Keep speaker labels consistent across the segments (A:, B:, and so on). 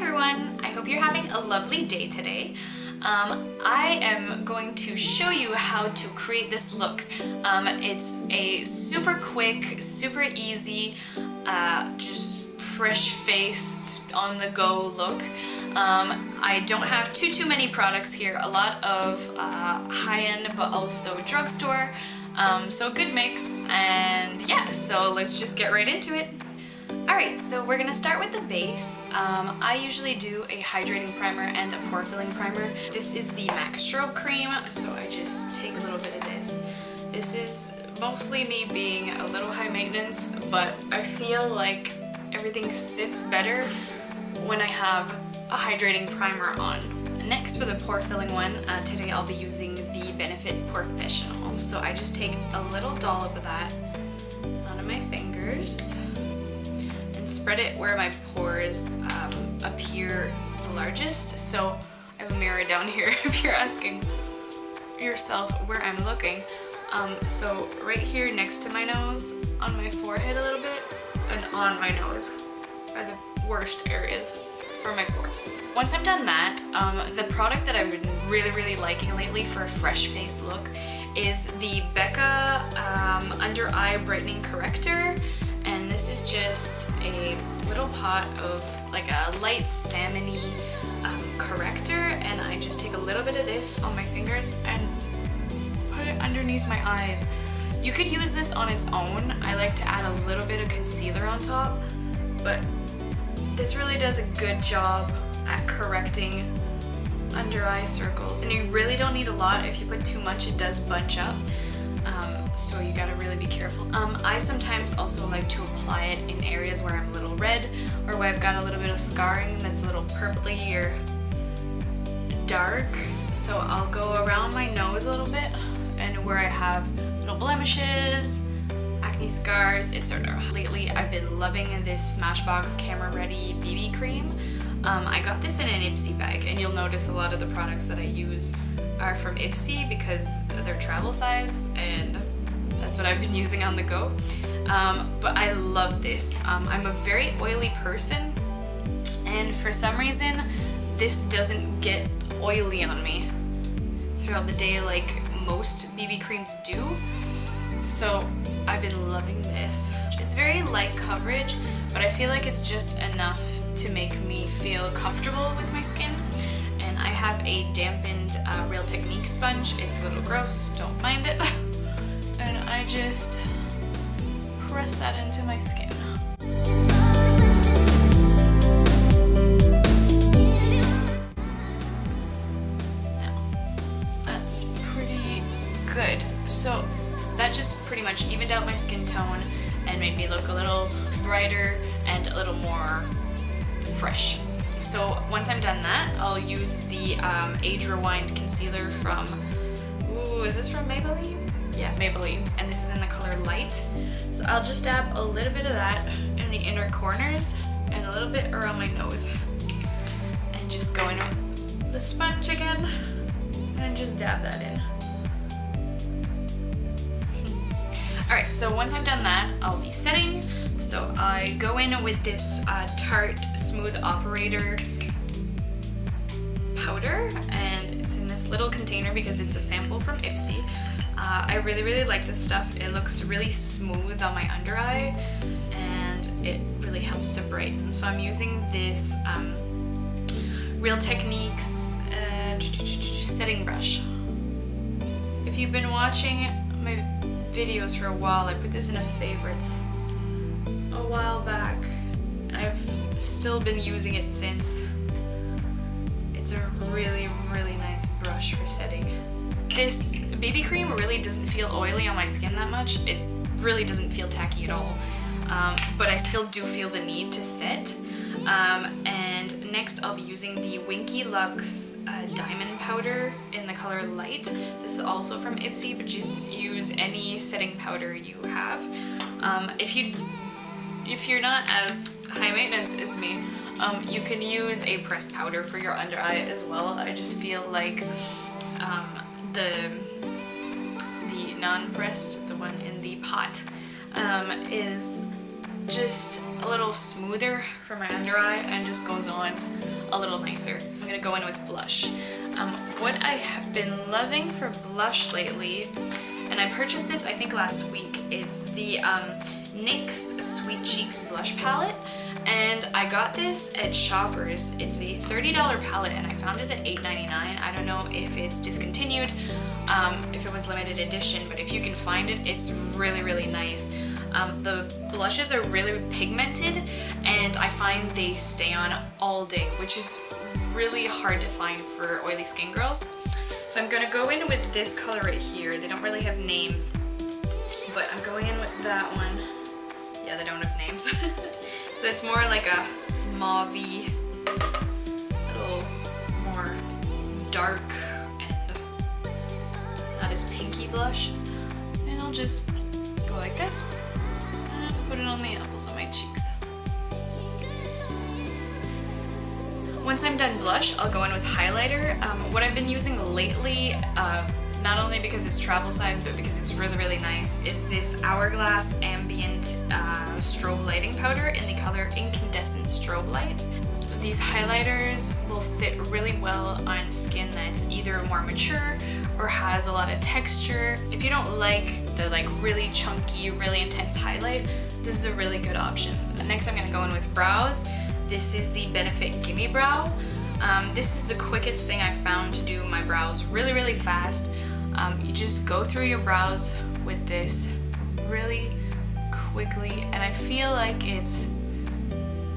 A: everyone! I hope you're having a lovely day today. I am going to show you how to create this look. It's a super quick, super easy, just fresh-faced, on-the-go look. I don't have too many products here, a lot of high-end but also drugstore, so a good mix, and yeah, so let's just get right into it. Alright, so we're going to start with the base. I usually do a hydrating primer and a pore filling primer. This is the MAC Strobe Cream, so I just take a little bit of this. This is mostly me being a little high maintenance, but I feel like everything sits better when I have a hydrating primer on. Next, for the pore filling one, today I'll be using the Benefit Porefessionnal. So I just take a little dollop of that onto my fingers. Spread it where my pores appear the largest. So I have a mirror down here if you're asking yourself where I'm looking. So right here next to my nose, on my forehead a little bit, and on my nose are the worst areas for my pores. Once I've done that, the product that I've been really liking lately for a fresh face look is the Becca Under Eye Brightening Corrector. And this is just a little pot of like a light salmon-y corrector, and I just take a little bit of this on my fingers and put it underneath my eyes. You could use this on its own. I like to add a little bit of concealer on top, but this really does a good job at correcting under eye circles. And you really don't need a lot. If you put too much, it does bunch up. So you gotta really be careful. I sometimes also like to apply it in areas where I'm a little red or where I've got a little bit of scarring that's a little purpley or dark. So I'll go around my nose a little bit and where I have little blemishes, acne scars, etc. Lately I've been loving this Smashbox Camera Ready BB cream. I got this in an Ipsy bag, and you'll notice a lot of the products that I use are from Ipsy because they're travel size, and that's what I've been using on the go. But I love this. I'm a very oily person, and for some reason this doesn't get oily on me throughout the day like most BB creams do. So I've been loving this. It's very light coverage, but I feel like it's just enough to make me feel comfortable with my skin. And I have a dampened Real Technique sponge. It's a little gross, don't mind it. And I just press that into my skin. Now, that's pretty good. So that just pretty much evened out my skin tone and made me look a little brighter and a little more fresh. So once I'm done that, I'll use the Age Rewind concealer from, is this from Maybelline? Yeah, Maybelline, and this is in the color Light. So I'll just dab a little bit of that in the inner corners and a little bit around my nose. And just go in with the sponge again and just dab that in. Alright, so once I've done that, I'll be setting. So I go in with this Tarte Smooth Operator powder, and it's in this little container because it's a sample from Ipsy. I really like this stuff. It looks really smooth on my under eye, and it really helps to brighten. So I'm using this Real Techniques setting brush. If you've been watching my videos for a while, I put this in a favorites a while back, and I've still been using it since. It's a really nice brush for setting. This BB cream really doesn't feel oily on my skin that much. It really doesn't feel tacky at all, but I still do feel the need to set. And next I'll be using the Winky Luxe Diamond Powder in the color Light. This is also from Ipsy, but just use any setting powder you have. If you're not as high maintenance as me, you can use a pressed powder for your under eye as well. I just feel like the non-pressed, the one in the pot, is just a little smoother for my under eye and just goes on a little nicer. I'm gonna go in with blush. What I have been loving for blush lately, and I purchased this I think last week, it's the NYX Sweet Cheeks blush palette, and I got this at Shoppers. It's a $30 palette and I found it at $8.99. I don't know if it's discontinued, if it was limited edition, but if you can find it, it's really, really nice. The blushes are really pigmented and I find they stay on all day, which is really hard to find for oily skin girls. So I'm gonna go in with this color right here. They don't really have names, but I'm going in with that one. Yeah, they don't have names. So it's more like a mauve-y, a little more dark and not as pinky blush. And I'll just go like this and put it on the apples of my cheeks. Once I'm done blush, I'll go in with highlighter. What I've been using lately, not only because it's travel size, but because it's really, really nice, is this Hourglass Ambient Strobe Lighting Powder in the color Incandescent Strobe Light. These highlighters will sit really well on skin that's either more mature or has a lot of texture. If you don't like the really chunky, really intense highlight, this is a really good option. Next I'm gonna go in with brows. This is the Benefit Gimme Brow. This is the quickest thing I've found to do my brows really, really fast. You just go through your brows with this really quickly, and I feel like it's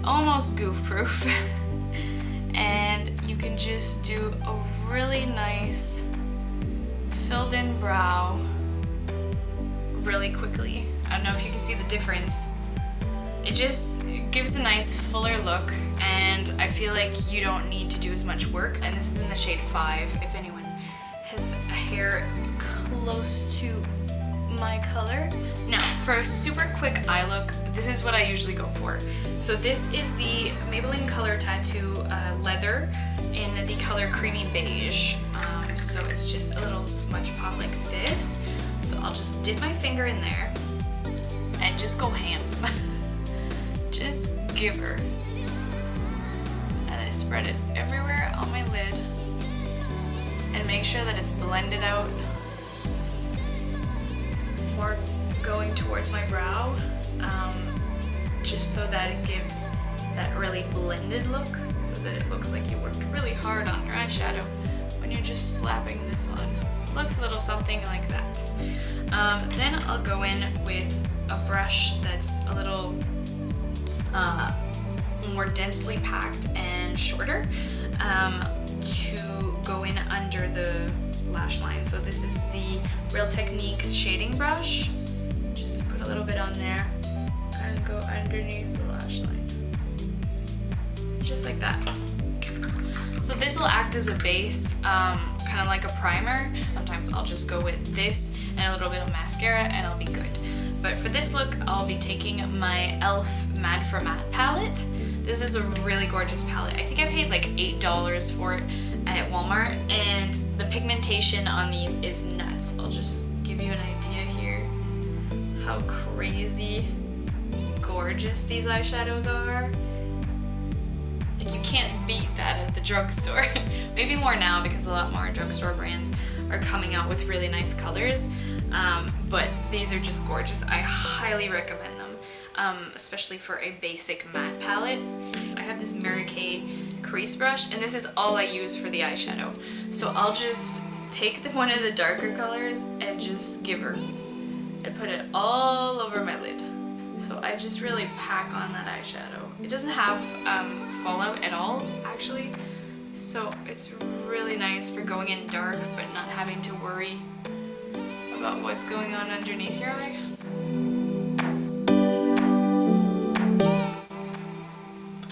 A: almost goof-proof. And you can just do a really nice filled in brow really quickly. I don't know if you can see the difference. It just gives a nice fuller look, and I feel like you don't need to do as much work. And this is in the shade 5, if anyone has hair close to my color. Now, for a super quick eye look, this is what I usually go for. So this is the Maybelline Color Tattoo Leather in the color Creamy Beige. So it's just a little smudge pot like this. So I'll just dip my finger in there and just go ham. Just give her. And I spread it everywhere on my lid and make sure that it's blended out, more going towards my brow, just so that it gives that really blended look, so that it looks like you worked really hard on your eyeshadow when you're just slapping this on. Looks a little something like that. Then I'll go in with a brush that's a little more densely packed and shorter, to go in under the lash line. So this is the Real Techniques shading brush. Just put a little bit on there and go underneath the lash line. Just like that. So this will act as a base, kind of like a primer. Sometimes I'll just go with this and a little bit of mascara and I'll be good. But for this look, I'll be taking my E.L.F. Mad for Matte palette. This is a really gorgeous palette. I think I paid like $8 for it at Walmart, and the pigmentation on these is nuts. I'll just give you an idea here how crazy gorgeous these eyeshadows are. Like, you can't beat that at the drugstore. Maybe more now because a lot more drugstore brands are coming out with really nice colors. But these are just gorgeous. I highly recommend them, especially for a basic matte palette. I have this Mary Kay crease brush, and this is all I use for the eyeshadow. So I'll just take one of the darker colors and just give her and put it all over my lid. So I just really pack on that eyeshadow. It doesn't have fallout at all, actually. So it's really nice for going in dark but not having to worry about what's going on underneath your eye.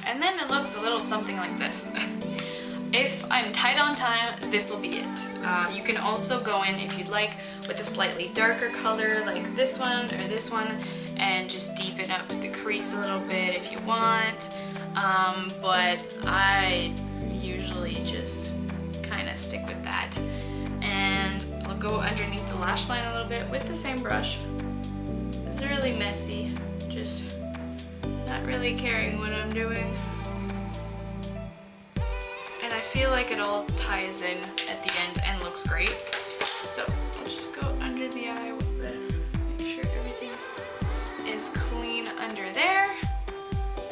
A: And then it looks a little something like this. If I'm tight on time, this will be it. You can also go in, if you'd like, with a slightly darker color like this one or this one, and just deepen up the crease a little bit if you want. But I usually just kind of stick with that. And I'll go underneath the lash line a little bit with the same brush. It's really messy, just not really caring what I'm doing. feel like it all ties in at the end and looks great. So I'll just go under the eye with this. Make sure everything is clean under there.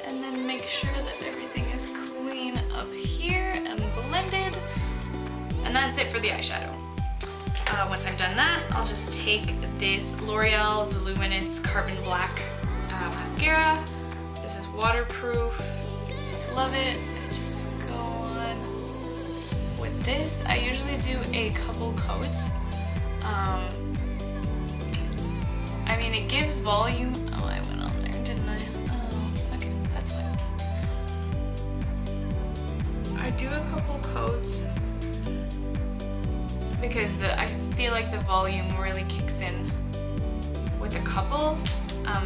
A: And then make sure that everything is clean up here and blended. And that's it for the eyeshadow. Once I've done that, I'll just take this L'Oreal Voluminous Carbon Black mascara. This is waterproof, so I love it. I just go on with this. I usually do a couple coats. I mean, it gives volume. Oh, I went on there, didn't I? Oh, okay, that's fine. I do a couple coats because I feel like the volume really kicks in with a couple,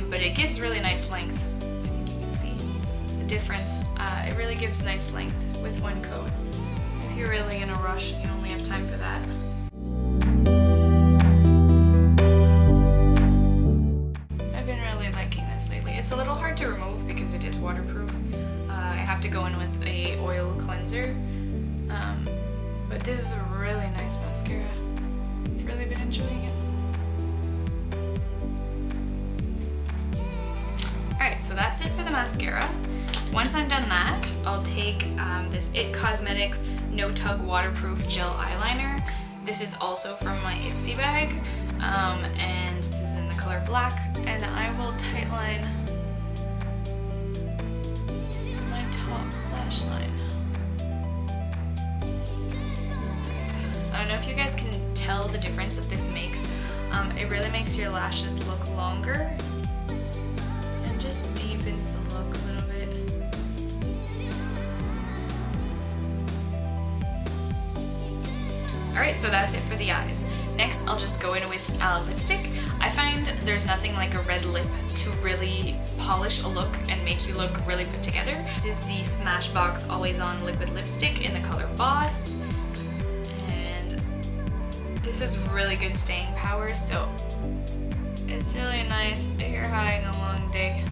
A: but it gives really nice length. I think you can see the difference. It really gives nice length with one coat. If you're really in a rush and you only have time for that. I've been really liking this lately. It's a little hard to remove because it is waterproof. I have to go in with a oil cleanser. But this is a really nice mascara. I've really been enjoying it. Alright, so that's it for the mascara. Once I'm done that, I'll take this IT Cosmetics No-Tug Waterproof Gel Eyeliner. This is also from my Ipsy bag, and this is in the color black, and I will tightline my top lash line. I don't know if you guys can tell the difference that this makes. It really makes your lashes look longer and just deepens the look a little bit. Alright, so that's it for the eyes. Next, I'll just go in with lipstick. I find there's nothing like a red lip to really polish a look and make you look really put together. This is the Smashbox Always On Liquid Lipstick in the color Bawse. This is really good staying power, so it's really nice if you're having a long day.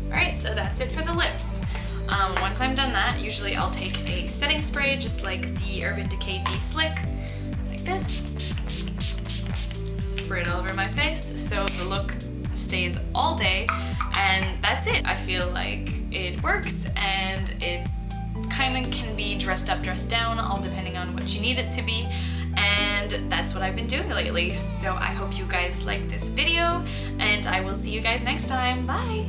A: Alright, so that's it for the lips. Once I'm done that, usually I'll take a setting spray, just like the Urban Decay De-Slick, like this. Spray it all over my face so the look stays all day. And that's it. I feel like it works, and it kind of can be dressed up, dressed down, all depending on what you need it to be. And that's what I've been doing lately. So I hope you guys liked this video, and I will see you guys next time. Bye!